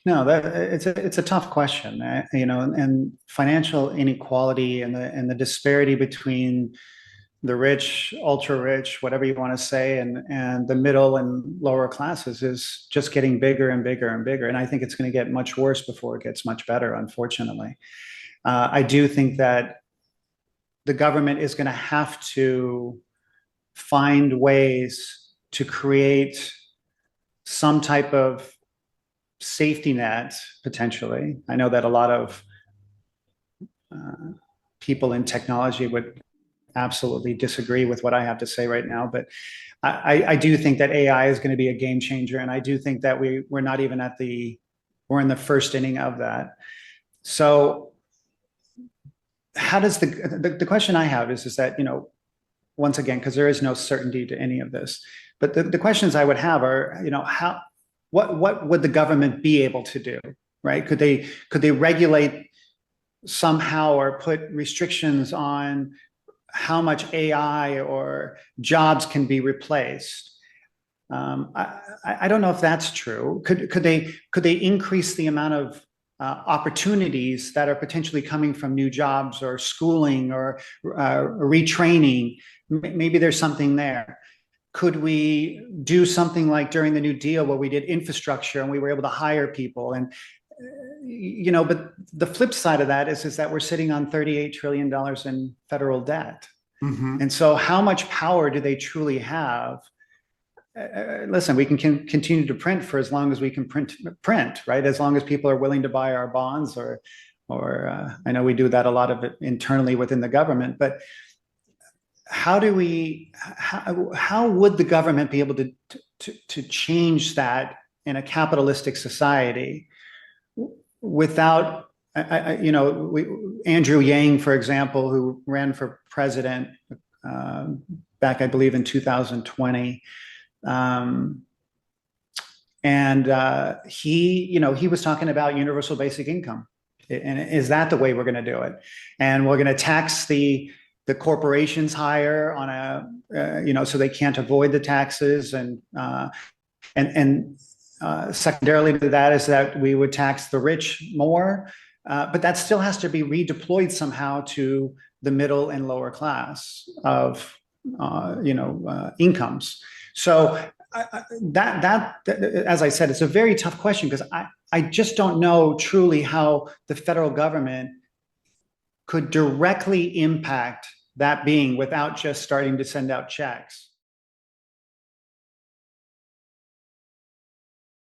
No, that it's a tough question, and financial inequality and the disparity between the rich, ultra rich, whatever you want to say, and the middle and lower classes is just getting bigger and bigger and bigger. And I think it's going to get much worse before it gets much better, unfortunately. I do think that the government is going to have to find ways to create some type of safety net, potentially. I know that a lot of people in technology would absolutely disagree with what I have to say right now, but I do think that AI is going to be a game changer, and I do think that we're not even we're in the first inning of that. So how does the question I have is that, once again, because there is no certainty to any of this, but the questions I would have are, what would the government be able to do, right? Could they regulate somehow or put restrictions on how much AI or jobs can be replaced? I don't know if that's true. Could they increase the amount of opportunities that are potentially coming from new jobs or schooling or retraining? Maybe there's something there. Could we do something like during the New Deal where we did infrastructure and we were able to hire people? And but the flip side of that is that we're sitting on $38 trillion in federal debt. Mm-hmm. And so how much power do they truly have? Listen, we can continue to print for as long as we can print, right? As long as people are willing to buy our bonds, or I know we do that a lot of it internally within the government, but how would the government be able to change that in a capitalistic society without, Andrew Yang, for example, who ran for president back, I believe, in 2020. He was talking about universal basic income. And is that the way we're going to do it? And we're going to tax the corporations higher on so they can't avoid the taxes. And secondarily to that is that we would tax the rich more, but that still has to be redeployed somehow to the middle and lower class of incomes. So that, as I said, it's a very tough question, because I just don't know truly how the federal government could directly impact that being without just starting to send out checks.